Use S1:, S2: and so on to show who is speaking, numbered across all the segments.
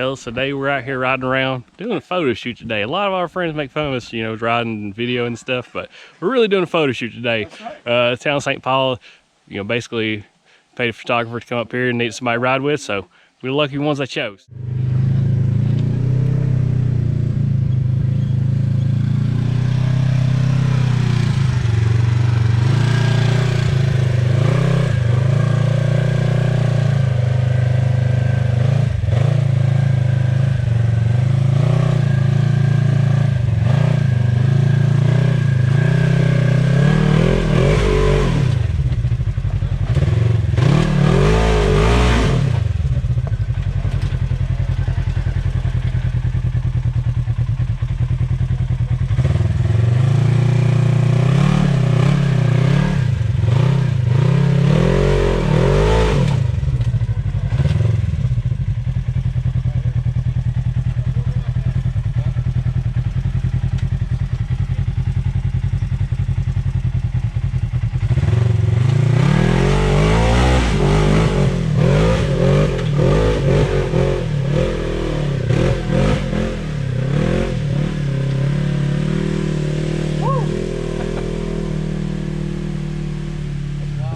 S1: fellas. Today we're out here riding around doing a photo shoot today. A lot of our friends make fun of us, you know, riding and video and stuff, but we're really doing a photo shoot today. Right. Town of St. Paul, you know, basically paid a photographer to come up here and need somebody to ride with, so we're the lucky ones they chose.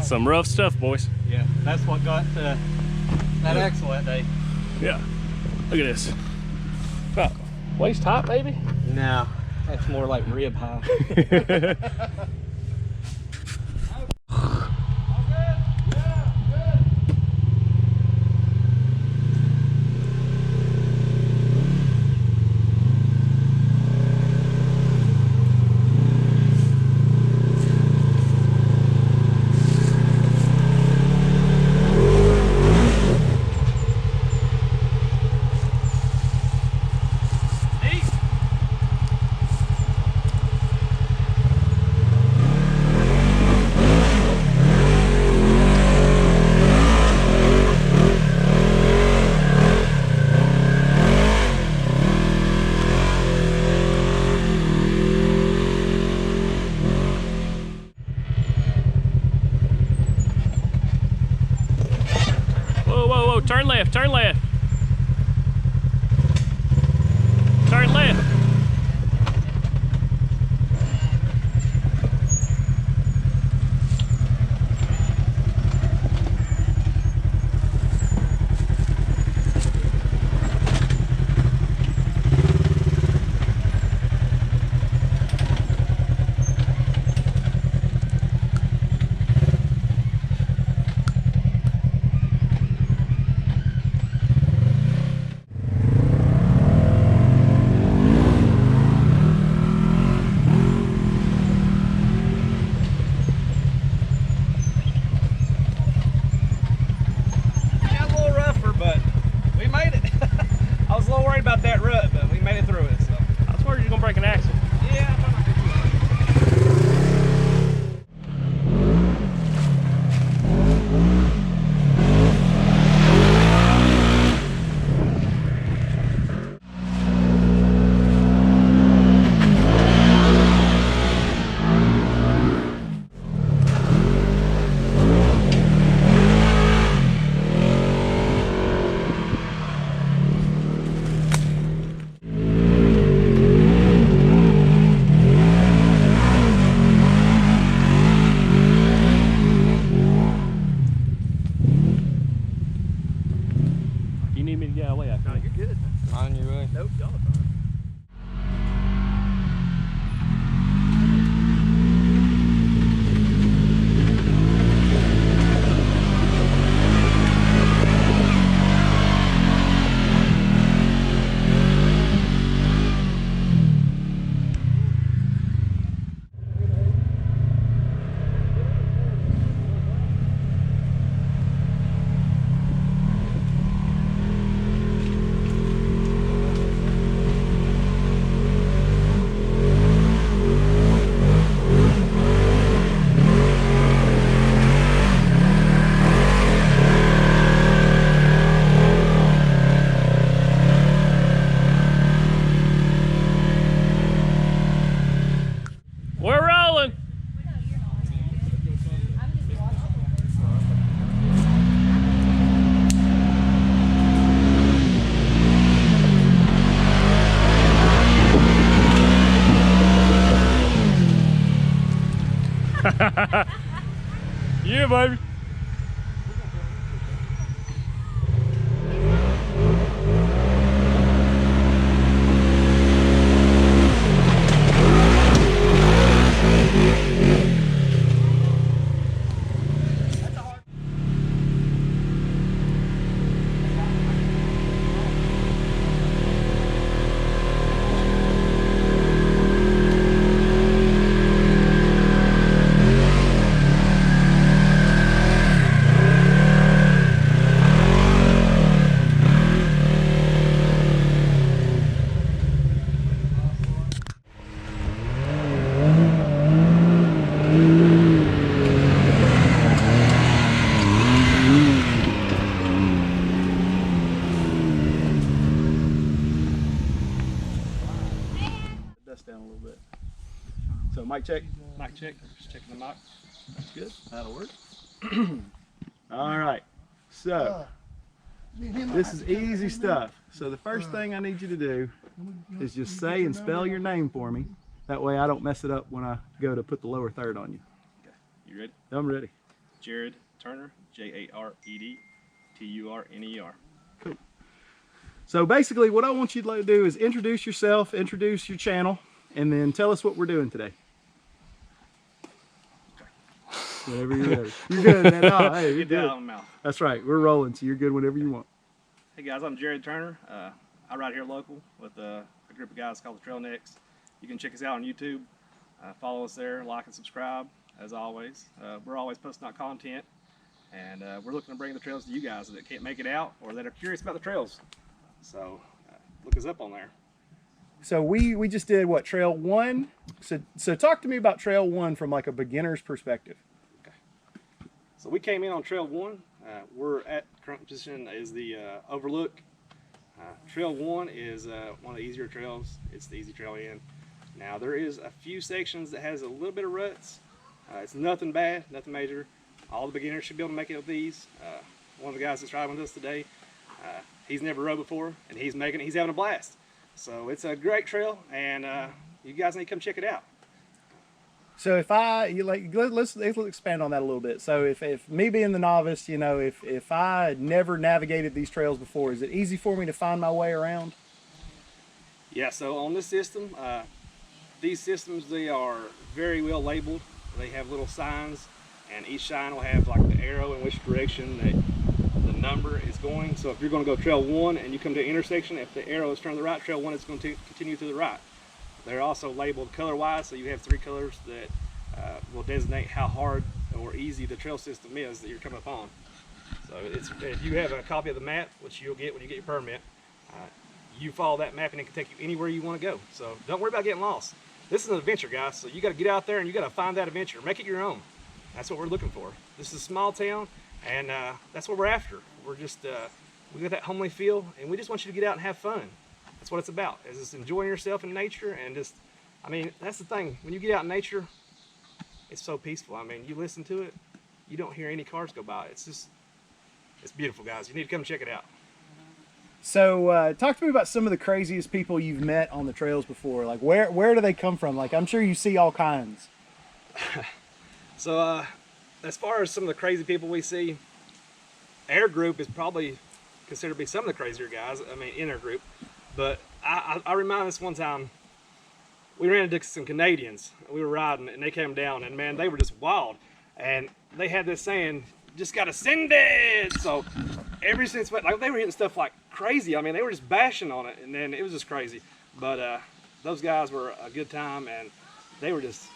S1: Some rough stuff, boys.
S2: Yeah, that's what got that axle that day.
S1: Yeah, look at this. About waist height, maybe?
S2: No, that's more like rib high.
S1: Turn left, turn left. Turn left.
S2: About that rut, but we made it through it. So
S1: I was worried you're gonna break an axle.
S2: Yeah, I
S1: You need me to get out of the way?
S2: No, you're good. On your way. Nope, y'all are fine.
S1: Yeah, baby.
S3: Dust down a little bit. So mic check.
S2: Mic check. Just checking the mic.
S3: That's good. That'll work. All right. So this is easy stuff. So the first thing I need you to do is just say and spell your name for me. That way I don't mess it up when I go to put the lower third on you.
S2: Okay. You ready?
S3: I'm ready.
S2: Jared Turner. Jared Turner.
S3: Cool. So basically what I want you to do is introduce yourself, introduce your channel, and then tell us what we're doing today. Okay. Whenever you're ready. You're good, man. Oh, hey, you're
S2: Get that
S3: good.
S2: out of my mouth.
S3: That's right. We're rolling, so you're good whenever you want.
S2: Hey guys, I'm Jared Turner. I ride here local with a group of guys called the Trailnecks. You can check us out on YouTube. Follow us there, like and subscribe, as always. We're always posting out content, and we're looking to bring the trails to you guys that can't make it out or that are curious about the trails. So look us up on there.
S3: So we just did what, Trail 1? So talk to me about Trail 1 from like a beginner's perspective.
S2: Okay. So we came in on Trail 1. We're at current position is the Overlook. Trail 1 is one of the easier trails. It's the easy trail in. Now there is a few sections that has a little bit of ruts. It's nothing bad, nothing major. All the beginners should be able to make it with these. One of the guys that's riding with us today, he's never rode before, and he's having a blast. So it's a great trail, and you guys need to come check it out.
S3: So if let's expand on that a little bit. So if me being the novice, you know, if I had never navigated these trails before, is it easy for me to find my way around?
S2: Yeah, so on this system, these systems, they are very well labeled. They have little signs, and each sign will have like the arrow in which direction the number is going. So if you're going to go Trail 1 and you come to an intersection, if the arrow is turned to the right, Trail 1 is going to continue to the right. They're also labeled color-wise, so you have 3 colors that will designate how hard or easy the trail system is that you're coming upon. So if you have a copy of the map, which you'll get when you get your permit, you follow that map and it can take you anywhere you want to go. So don't worry about getting lost. This is an adventure, guys, so you got to get out there and you got to find that adventure. Make it your own. That's what we're looking for. This is a small town, and that's what we're after. We're just, we got that homely feel, and we just want you to get out and have fun. That's what it's about, is just enjoying yourself in nature, and just, I mean, that's the thing. When you get out in nature, it's so peaceful. I mean, you listen to it, you don't hear any cars go by. It's just, it's beautiful, guys. You need to come check it out.
S3: So talk to me about some of the craziest people you've met on the trails before. Like where do they come from? Like I'm sure you see all kinds.
S2: So as far as some of the crazy people we see, our group is probably considered to be some of the crazier guys, I mean, in our group. But I remember this one time, we ran into some Canadians. We were riding, and they came down, and man, they were just wild. And they had this saying, just gotta send it. So ever since, like, they were hitting stuff like crazy. I mean, they were just bashing on it, and then it was just crazy. But those guys were a good time, and they were just,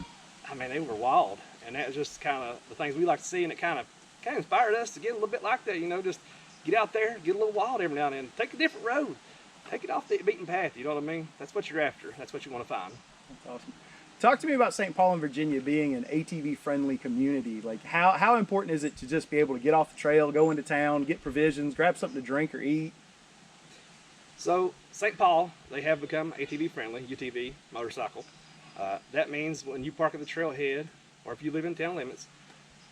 S2: I mean, they were wild. And that was just kind of the things we like to see, and it kind of inspired us to get a little bit like that, you know, just get out there, get a little wild every now and then, take a different road, take it off the beaten path, you know what I mean? That's what you're after, that's what you want to find.
S3: That's awesome. Talk to me about St. Paul and Virginia being an ATV-friendly community. Like, how important is it to just be able to get off the trail, go into town, get provisions, grab something to drink or eat?
S2: So, St. Paul, they have become ATV-friendly, UTV, motorcycle. That means when you park at the trailhead, or if you live in town limits,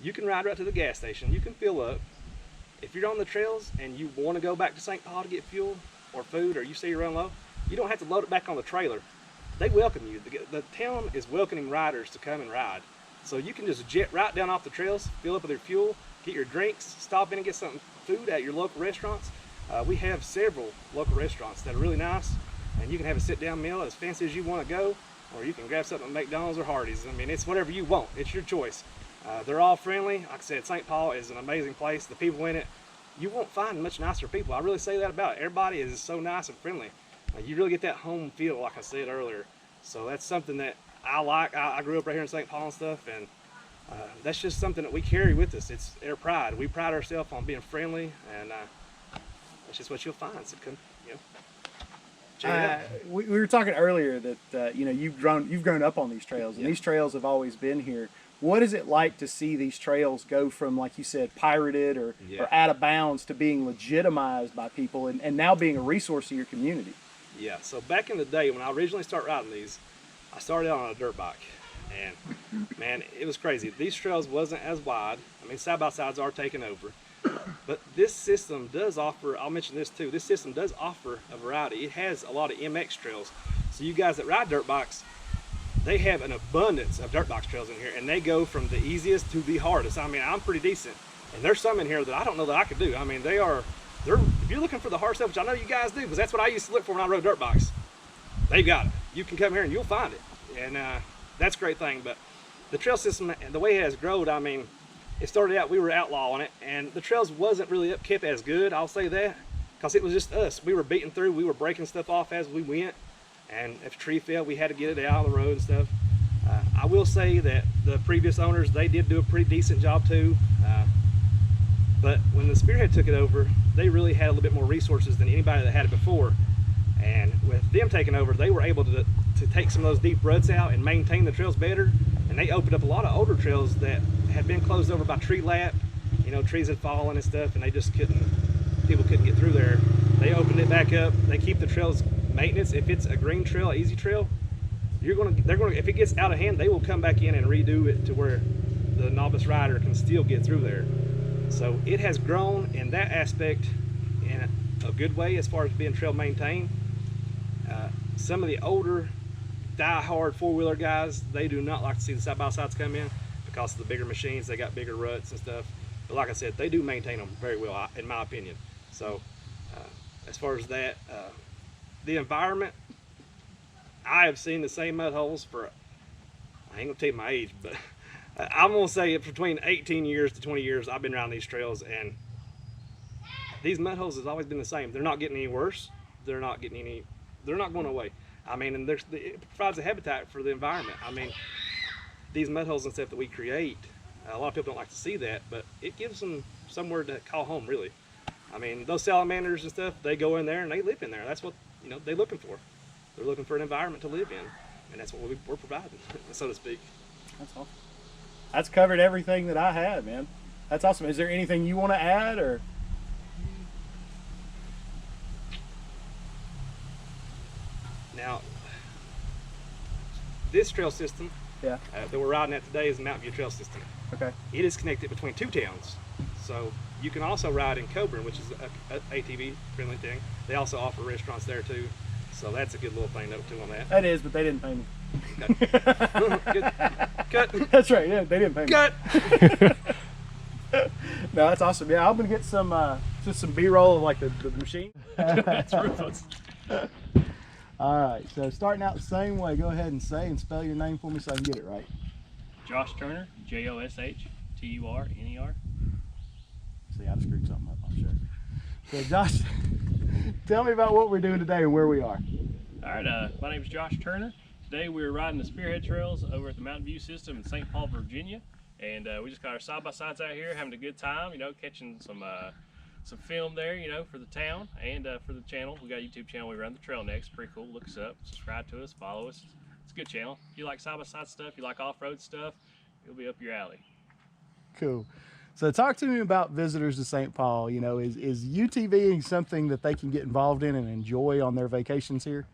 S2: you can ride right to the gas station, you can fill up. If you're on the trails and you want to go back to St. Paul to get fuel or food, or you see you run low, you don't have to load it back on the trailer. They welcome you. The town is welcoming riders to come and ride. So you can just jet right down off the trails, fill up with your fuel, get your drinks, stop in and get some food at your local restaurants. We have several local restaurants that are really nice, and you can have a sit-down meal as fancy as you want to go, or you can grab something at McDonald's or Hardee's. I mean, it's whatever you want. It's your choice. They're all friendly. Like I said, St. Paul is an amazing place. The people in it, you won't find much nicer people. I really say that about it. Everybody is so nice and friendly. You really get that home feel, like I said earlier. So that's something that I like. I grew up right here in St. Paul and stuff, and that's just something that we carry with us. It's our pride. We pride ourselves on being friendly, and that's just what you'll find. So come, you know, check it out.
S4: We were talking earlier that you know, you've grown up on these trails, and these trails have always been here. What is it like to see these trails go from, like you said, pirated or out of bounds to being legitimized by people and now being a resource to your community?
S2: Yeah, so back in the day when I originally started riding these, I started out on a dirt bike, and man, it was crazy. These trails wasn't as wide. I mean, side-by-sides are taking over, but this system does offer, I'll mention this too, this system does offer a variety. It has a lot of MX trails. So you guys that ride dirt bikes, they have an abundance of dirt box trails in here, and they go from the easiest to the hardest. I mean, I'm pretty decent, and there's some in here that I don't know that I could do. I mean, if you're looking for the hard stuff, which I know you guys do, because that's what I used to look for when I rode dirt bikes, they've got it. You can come here and you'll find it, and that's a great thing. But the trail system, the way it has grown, I mean, it started out, we were outlawing it, and the trails wasn't really kept as good, I'll say that, because it was just us. We were beating through, we were breaking stuff off as we went. And if a tree fell, we had to get it out on the road and stuff. I will say that the previous owners, they did do a pretty decent job too. But when the Spearhead took it over, they really had a little bit more resources than anybody that had it before. And with them taking over, they were able to take some of those deep ruts out and maintain the trails better. And they opened up a lot of older trails that had been closed over by tree lap. You know, trees had fallen and stuff, and they just people couldn't get through there. They opened it back up. They keep the trails maintenance. If it's a green trail, easy trail, if it gets out of hand, they will come back in and redo it to where the novice rider can still get through there. So it has grown in that aspect in a good way as far as being trail maintained. Some of the older die-hard four-wheeler guys, they do not like to see the side-by-sides come in because of the bigger machines. They got bigger ruts and stuff. But like I said, they do maintain them very well, in my opinion. So as far as that, the environment, I have seen the same mud holes for, I ain't gonna tell you my age, but I'm gonna say between 18 years to 20 years I've been around these trails, and these mud holes has always been the same. They're not getting any worse. They're not going away. I mean, and it provides a habitat for the environment. I mean, these mud holes and stuff that we create, a lot of people don't like to see that, but it gives them somewhere to call home, really. I mean, those salamanders and stuff, they go in there and they live in there. That's what, you know, they're looking for. They're looking for an environment to live in, and that's what we're providing, so to speak.
S4: That's awesome. That's covered everything that I had, man. That's awesome. Is there anything you want to add, or?
S2: Now, this trail system
S4: that
S2: we're riding at today is the Mountain View Trail System.
S4: Okay.
S2: It is connected between two towns. So you can also ride in Coburn, which is an ATV friendly thing. They also offer restaurants there too. So that's a good little thing note too on that.
S4: That is, but they didn't pay me.
S2: Cut.
S4: That's right. Yeah, they didn't pay me.
S2: Cut.
S4: No, that's awesome. Yeah, I'm gonna get some just some B-roll of like the machine.
S1: That's ruthless.
S4: All right. So starting out the same way, go ahead and say and spell your name for me so I can get it right.
S1: Josh Turner, Joshturner.
S4: See, I screwed something up, I'm sure. So Josh, tell me about what we're doing today and where we are.
S1: All right, my name is Josh Turner. Today we're riding the Spearhead trails over at the Mountain View system in St. Paul, Virginia. And we just got our side-by-sides out here having a good time, you know, catching some film there, you know, for the town and for the channel. We got a YouTube channel, we run the Trailnecks, pretty cool. Look us up, subscribe to us, follow us. It's a good channel. If you like side-by-side stuff, you like off-road stuff, it'll be up your alley.
S4: Cool. So talk to me about visitors to St. Paul. You know, is UTVing something that they can get involved in and enjoy on their vacations here?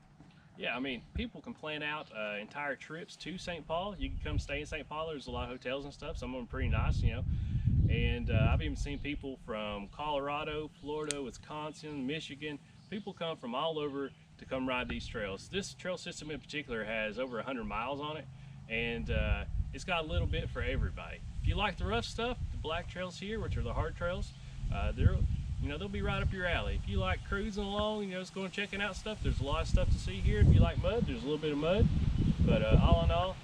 S1: Yeah, I mean, people can plan out entire trips to St. Paul. You can come stay in St. Paul. There's a lot of hotels and stuff. Some of them are pretty nice, you know. And I've even seen people from Colorado, Florida, Wisconsin, Michigan. People come from all over to come ride these trails. This trail system in particular has over 100 miles on it. And it's got a little bit for everybody. If you like the rough stuff, the black trails here, which are the hard trails, they'll be right up your alley. If you like cruising along, just going checking out stuff, there's a lot of stuff to see here. If you like mud, there's a little bit of mud. But all in all,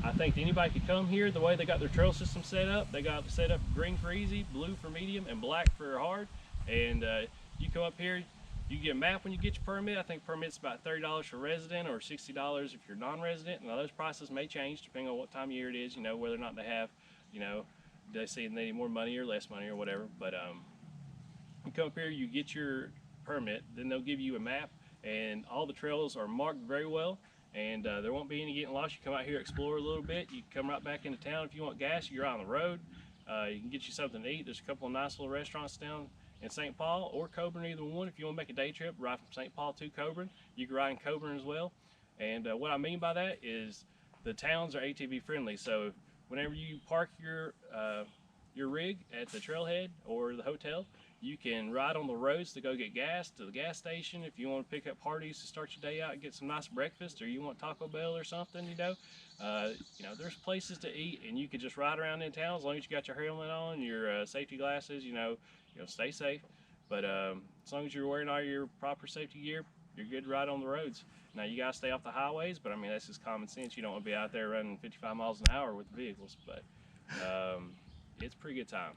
S1: I think anybody could come here. The way they got their trail system set up, they got it set up green for easy, blue for medium, and black for hard. And you come up here, you get a map when you get your permit. I think permit's about $30 for resident or $60 if you're non-resident. Now those prices may change depending on what time of year it is, whether or not they have, they see they need more money or less money or whatever. But you come up here, you get your permit, then they'll give you a map, and all the trails are marked very well, and there won't be any getting lost. You come out here, explore a little bit, you come right back into town. If you want gas, you're on the road. You can get you something to eat. There's a couple of nice little restaurants down in St. Paul or Coburn, either one. If you want to make a day trip, ride from St. Paul to Coburn, you can ride in Coburn as well. And what I mean by that is the towns are ATV friendly, so whenever you park your rig at the trailhead or the hotel, you can ride on the roads to go get gas to the gas station. If you want to pick up parties to start your day out and get some nice breakfast, or you want Taco Bell or something, there's places to eat, and you can just ride around in town as long as you got your helmet on, your safety glasses. Stay safe. But as long as you're wearing all your proper safety gear, you're good to ride on the roads. Now you gotta stay off the highways, but I mean that's just common sense. You don't want to be out there running 55 miles an hour with vehicles, but it's a pretty good time.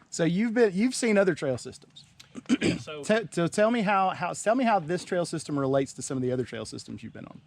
S4: So you've seen other trail systems.
S1: Yeah, so
S4: tell me how this trail system relates to some of the other trail systems you've been on.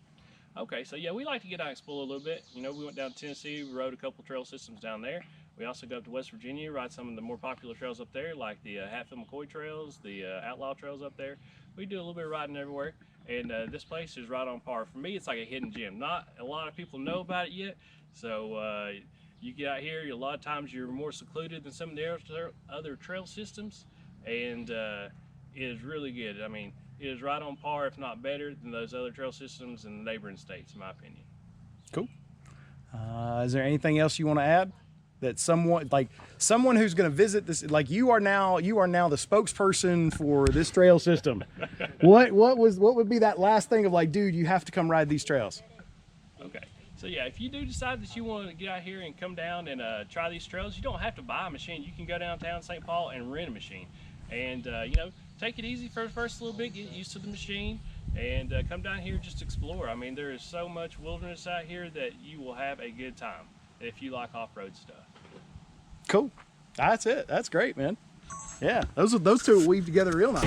S1: Okay, so yeah, we like to get out and explore a little bit. We went down to Tennessee, we rode a couple trail systems down there. We also go up to West Virginia, ride some of the more popular trails up there, like the Hatfield-McCoy trails, the Outlaw trails up there. We do a little bit of riding everywhere, and this place is right on par. For me, it's like a hidden gem. Not a lot of people know about it yet, so you get out here, a lot of times you're more secluded than some of the other trail systems, and it is really good. I mean, it is right on par, if not better, than those other trail systems in the neighboring states, in my opinion.
S4: Cool. Is there anything else you want to add? That someone who's going to visit this, like you are now the spokesperson for this trail system. what would be that last thing of like, dude, you have to come ride these trails?
S1: Okay. So yeah, if you do decide that you want to get out here and come down and try these trails, you don't have to buy a machine. You can go downtown St. Paul and rent a machine, and take it easy for the first little bit, get used to the machine, and come down here, just explore. I mean, there is so much wilderness out here that you will have a good time if you like off-road stuff.
S4: Cool. That's it. That's great, man. Yeah, those two weave together real nice.